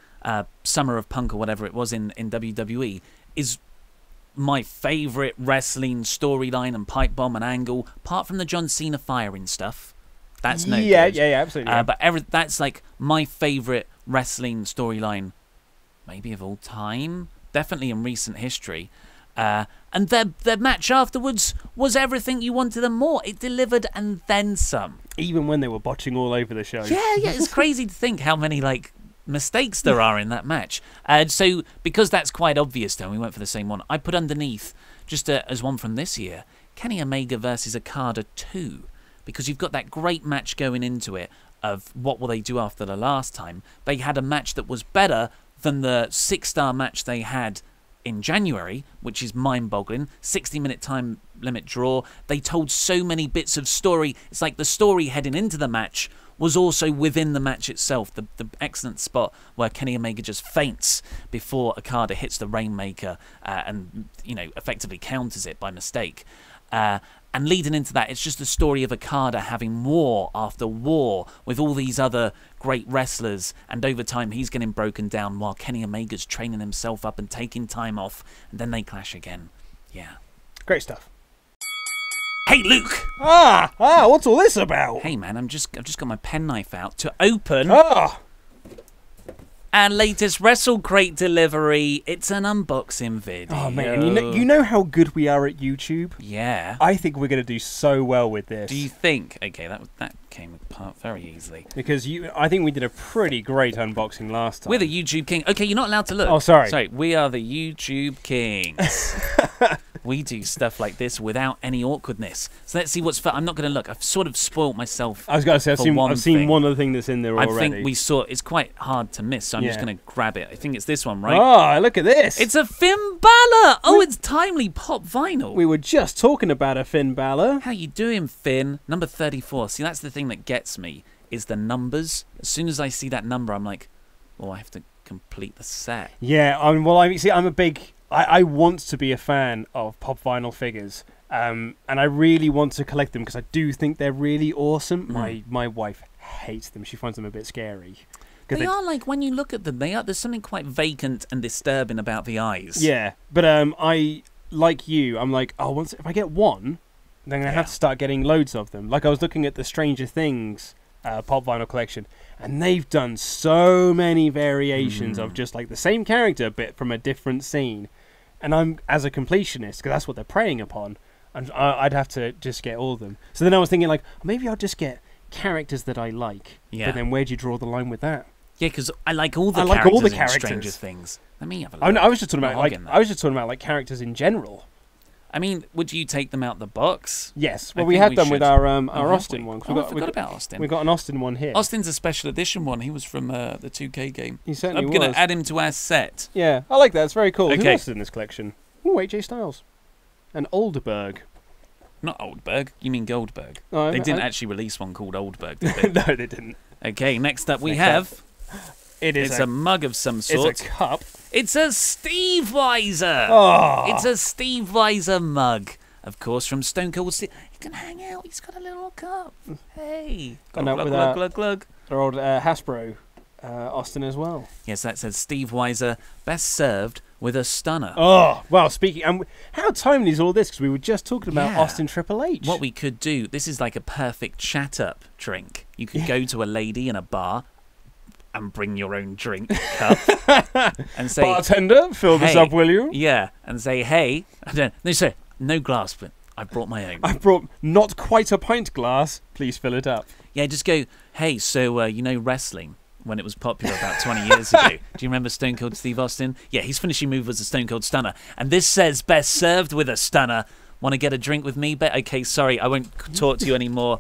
[SPEAKER 2] Summer of Punk or whatever it was in WWE, is my favourite wrestling storyline and pipe bomb and angle, apart from the John Cena firing stuff. That's no good.
[SPEAKER 3] Yeah, absolutely.
[SPEAKER 2] But that's like my favourite wrestling storyline, maybe of all time, definitely in recent history. And their match afterwards was everything you wanted and more. It delivered and then some.
[SPEAKER 3] Even when they were botching all over the show.
[SPEAKER 2] Yeah, it's crazy to think how many like mistakes there are in that match. So because that's quite obvious, though, we went for the same one. I put underneath, just as one from this year, Kenny Omega versus Okada 2, because you've got that great match going into it of what will they do after the last time. They had a match that was better than the 6-star match they had in January, which is mind-boggling. 60-minute time limit draw. They told so many bits of story. It's like the story heading into the match was also within the match itself. The excellent spot where Kenny Omega just faints before Okada hits the Rainmaker and effectively counters it by mistake. And leading into that, it's just the story of Okada having war after war with all these other great wrestlers. And over time, he's getting broken down while Kenny Omega's training himself up and taking time off. And then they clash again. Yeah.
[SPEAKER 3] Great stuff.
[SPEAKER 2] Hey, Luke!
[SPEAKER 3] What's all this about?
[SPEAKER 2] Hey, man, I've just got my penknife out to open our latest WrestleCrate delivery. It's an unboxing video.
[SPEAKER 3] Oh, man, you know how good we are at YouTube?
[SPEAKER 2] Yeah.
[SPEAKER 3] I think we're going to do so well with this.
[SPEAKER 2] Do you think? Okay, that came apart very easily.
[SPEAKER 3] Because I think we did a pretty great unboxing last time.
[SPEAKER 2] We're the YouTube King. Okay, you're not allowed to look.
[SPEAKER 3] Oh, sorry.
[SPEAKER 2] Sorry, we are the YouTube Kings. We do stuff like this without any awkwardness. So let's see what's... I'm not going to look. I've sort of spoilt myself.
[SPEAKER 3] I was going to say, I've seen one other thing that's in there already.
[SPEAKER 2] I think we saw... It's quite hard to miss, so I'm just going to grab it. I think it's this one, right?
[SPEAKER 3] Oh, look at this.
[SPEAKER 2] It's a Finn Balor. Oh, it's timely pop vinyl.
[SPEAKER 3] We were just talking about a Finn Balor.
[SPEAKER 2] How you doing, Finn? Number 34. See, that's the thing that gets me, is the numbers. As soon as I see that number, I'm like, oh, I have to complete the set.
[SPEAKER 3] Yeah, I'm a big... I want to be a fan of pop vinyl figures, and I really want to collect them because I do think they're really awesome. My wife hates them; she finds them a bit scary.
[SPEAKER 2] They are like, when you look at them, there's something quite vacant and disturbing about the eyes.
[SPEAKER 3] Yeah, but I like you. I'm like, oh, if I get one, then I have to start getting loads of them. Like I was looking at the Stranger Things pop vinyl collection, and they've done so many variations of just like the same character but from a different scene. And I'm, as a completionist, because that's what they're preying upon, I'd have to just get all of them. So then I was thinking, like, maybe I'll just get characters that I like.
[SPEAKER 2] Yeah.
[SPEAKER 3] But then where do you draw the line with that?
[SPEAKER 2] Yeah, because I like all the characters in Stranger Things. Let me have a look.
[SPEAKER 3] I was just talking about like characters in general.
[SPEAKER 2] I mean, would you take them out the box?
[SPEAKER 3] Yes. Well, we had them with our Austin one.
[SPEAKER 2] I forgot about Austin.
[SPEAKER 3] We've got an Austin one here.
[SPEAKER 2] Austin's a special edition one. He was from the 2K game.
[SPEAKER 3] He certainly was.
[SPEAKER 2] I'm going to add him to our set.
[SPEAKER 3] Yeah, I like that. It's very cool.
[SPEAKER 2] Okay.
[SPEAKER 3] Who else is in this collection? Oh, AJ Styles. And Oldberg.
[SPEAKER 2] Not Oldberg. You mean Goldberg.
[SPEAKER 3] No,
[SPEAKER 2] they didn't actually release one called Oldberg, did they?
[SPEAKER 3] No, they didn't.
[SPEAKER 2] Okay, next up we have...
[SPEAKER 3] It's
[SPEAKER 2] a mug of some sort.
[SPEAKER 3] It's a cup.
[SPEAKER 2] It's a Steve Weiser.
[SPEAKER 3] Oh.
[SPEAKER 2] It's a Steve Weiser mug. Of course, from Stone Cold Steve. He can hang out. He's got a little cup. Hey. Glug.
[SPEAKER 3] Our old Hasbro Austin as well.
[SPEAKER 2] Yes, that says Steve Weiser, best served with a stunner.
[SPEAKER 3] Oh, well, speaking... how timely is all this? Because we were just talking about Austin Triple H.
[SPEAKER 2] What we could do, this is like a perfect chat-up drink. You could go to a lady in a bar and bring your own drink cup and say...
[SPEAKER 3] Bartender, fill this up, will you?
[SPEAKER 2] Yeah, and say, hey... They say, no glass, but I brought my own.
[SPEAKER 3] I brought not quite a pint glass. Please fill it up.
[SPEAKER 2] Yeah, just go, hey, so you know wrestling, when it was popular about 20 years ago. Do you remember Stone Cold Steve Austin? Yeah, his finishing move was a Stone Cold Stunner. And this says best served with a stunner. Want to get a drink with me? Okay, sorry, I won't talk to you anymore.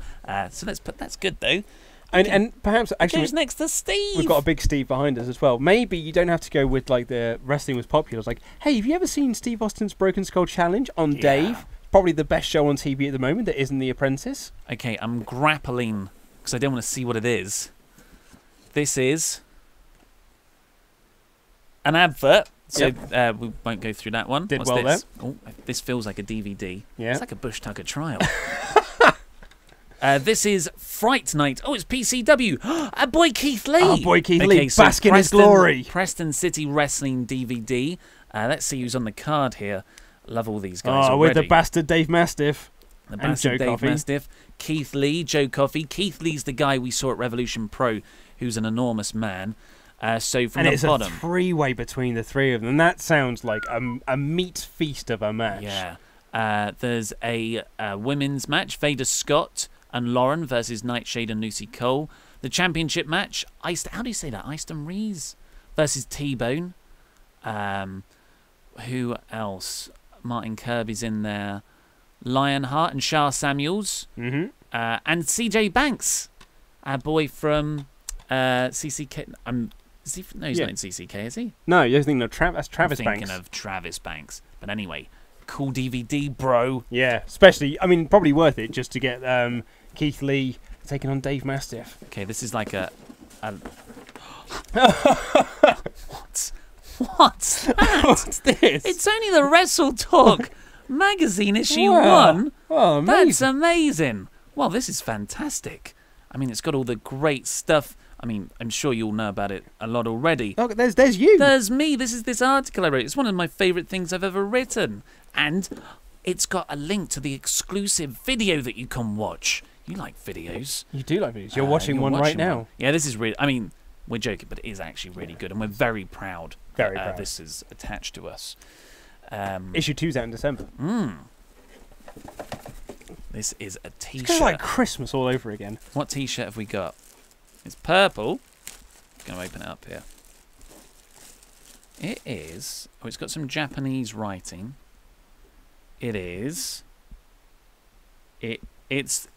[SPEAKER 2] So that's good, though.
[SPEAKER 3] And perhaps actually
[SPEAKER 2] who's next to Steve?
[SPEAKER 3] We've got a big Steve behind us as well. Maybe you don't have to go with like the wrestling was popular. It's like, hey, have you ever seen Steve Austin's Broken Skull Challenge on Dave? Probably the best show on TV at the moment that isn't The Apprentice.
[SPEAKER 2] Okay, I'm grappling because I don't want to see what it is. This is an advert. So we won't go through that one.
[SPEAKER 3] Did
[SPEAKER 2] What's
[SPEAKER 3] well
[SPEAKER 2] this?
[SPEAKER 3] there.
[SPEAKER 2] Oh, this feels like a DVD.
[SPEAKER 3] Yeah.
[SPEAKER 2] It's like a Bush Tucker trial. This is Fright Night. Oh, it's PCW. Our boy Keith Lee.
[SPEAKER 3] Our boy Keith Lee. Bask in his glory.
[SPEAKER 2] Preston City Wrestling DVD. Let's see who's on the card here. Love all these guys already.
[SPEAKER 3] With the bastard Dave Mastiff.
[SPEAKER 2] The bastard Dave Mastiff. Keith Lee, Joe Coffey. Keith Lee's the guy we saw at Revolution Pro, who's an enormous man. So from the bottom...
[SPEAKER 3] it's a three-way between the three of them. And that sounds like a meat feast of a match.
[SPEAKER 2] Yeah. There's a women's match. Vader Scott and Lauren versus Nightshade and Lucy Cole. The championship match, how do you say that? Easton Rees versus T-Bone. Who else? Martin Kirby's in there. Lionheart and Shah Samuels.
[SPEAKER 3] Mm-hmm.
[SPEAKER 2] And CJ Banks, our boy from CCK. He's not in CCK, is he?
[SPEAKER 3] No, you're thinking of that's Travis
[SPEAKER 2] I'm
[SPEAKER 3] Banks.
[SPEAKER 2] thinking of Travis Banks. But anyway, cool DVD, bro.
[SPEAKER 3] Yeah, especially, probably worth it just to get Keith Lee taking on Dave Mastiff.
[SPEAKER 2] Okay, this is like a What's that?
[SPEAKER 3] What's this?
[SPEAKER 2] It's only the WrestleTalk magazine issue 1.
[SPEAKER 3] Oh, amazing.
[SPEAKER 2] That's amazing. Well, this is fantastic. I mean, it's got all the great stuff. I mean, I'm sure you all know about it a lot already.
[SPEAKER 3] Look, there's you.
[SPEAKER 2] There's me. This is this article I wrote. It's one of my favourite things I've ever written. And it's got a link to the exclusive video that you can watch. You like videos.
[SPEAKER 3] You do like videos. You're watching one right now.
[SPEAKER 2] Yeah, this is really... I mean, we're joking, but it is actually really good. And we're very proud
[SPEAKER 3] Very
[SPEAKER 2] that
[SPEAKER 3] proud.
[SPEAKER 2] this is attached to us.
[SPEAKER 3] Issue 2's out in December.
[SPEAKER 2] This is a T-shirt.
[SPEAKER 3] It's kind of like Christmas all over again.
[SPEAKER 2] What T-shirt have we got? It's purple. I'm going to open it up here. It is... Oh, it's got some Japanese writing. It is... It's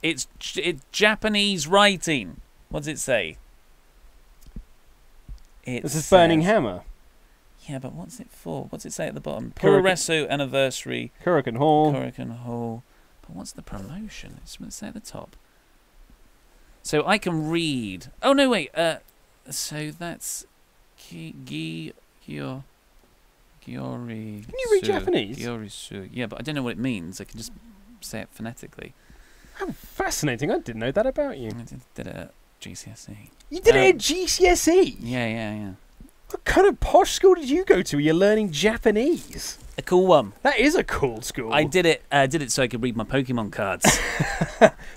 [SPEAKER 2] Japanese writing. What does it say?
[SPEAKER 3] This is Burning Hammer.
[SPEAKER 2] Yeah, but what's it for? What's it say at the bottom?
[SPEAKER 3] Kurikan-
[SPEAKER 2] Puroresu Anniversary.
[SPEAKER 3] Kurikan Hall.
[SPEAKER 2] Kurikan Hall. But what's the promotion? It's what it say at the top. So I can read. Oh no, wait. So that's Giori.
[SPEAKER 3] Can you read Japanese?
[SPEAKER 2] Giorisu. Yeah, but I don't know what it means. I can just say it phonetically.
[SPEAKER 3] How fascinating. I didn't know that about you.
[SPEAKER 2] I did it at GCSE.
[SPEAKER 3] You did it at GCSE?
[SPEAKER 2] Yeah.
[SPEAKER 3] What kind of posh school did you go to where you're learning Japanese?
[SPEAKER 2] A cool one.
[SPEAKER 3] That is a cool school.
[SPEAKER 2] I did it so I could read my Pokemon cards.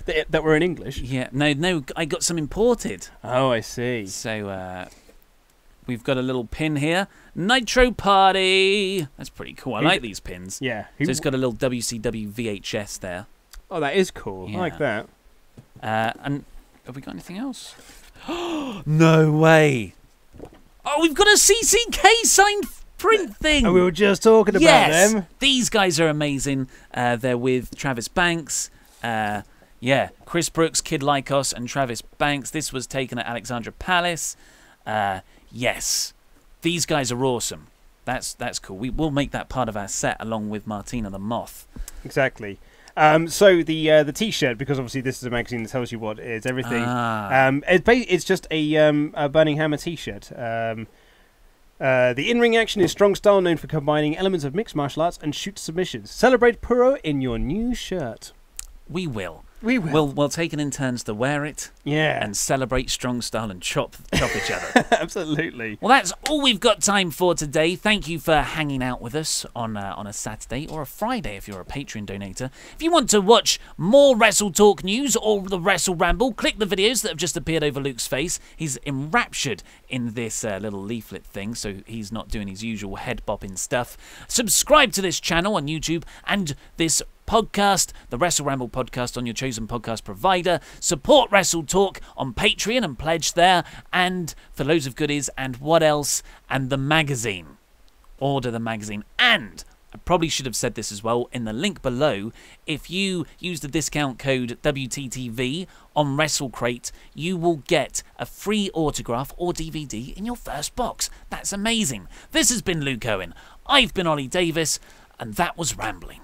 [SPEAKER 3] that were in English?
[SPEAKER 2] Yeah, no, I got some imported.
[SPEAKER 3] Oh, I see.
[SPEAKER 2] So, we've got a little pin here. Nitro Party! That's pretty cool. I like these pins.
[SPEAKER 3] Yeah.
[SPEAKER 2] So it's got a little WCW VHS there.
[SPEAKER 3] Oh, that is cool.
[SPEAKER 2] Yeah.
[SPEAKER 3] I like that.
[SPEAKER 2] And have we got anything else? No way! Oh, we've got a CCK signed print thing!
[SPEAKER 3] And we were just talking about them.
[SPEAKER 2] These guys are amazing. They're with Travis Banks. Chris Brooks, Kid Lycos, and Travis Banks. This was taken at Alexandra Palace. Yes. These guys are awesome. That's cool. We'll make that part of our set along with Martina the Moth.
[SPEAKER 3] Exactly. So the T-shirt, because obviously this is a magazine that tells you what it is, everything. It's just a Burning Hammer T-shirt. The in-ring action is strong style, known for combining elements of mixed martial arts and shoot submissions. Celebrate Puro in your new shirt.
[SPEAKER 2] We will.
[SPEAKER 3] We will.
[SPEAKER 2] We'll take it in turns to wear it.
[SPEAKER 3] Yeah.
[SPEAKER 2] And celebrate strong style and chop each other.
[SPEAKER 3] Absolutely.
[SPEAKER 2] Well, that's all we've got time for today. Thank you for hanging out with us on a Saturday or a Friday if you're a Patreon donator. If you want to watch more WrestleTalk news or the WrestleRamble, click the videos that have just appeared over Luke's face. He's enraptured in this little leaflet thing, so he's not doing his usual head bopping stuff. Subscribe to this channel on YouTube and this podcast, the WrestleRamble podcast, on your chosen podcast provider. Support WrestleTalk on Patreon and pledge there. And for loads of goodies and what else? And the magazine. Order the magazine. And I probably should have said this as well in the link below. If you use the discount code WTTV on WrestleCrate, you will get a free autograph or DVD in your first box. That's amazing. This has been Luke Owen. I've been Ollie Davis, and that was Rambling.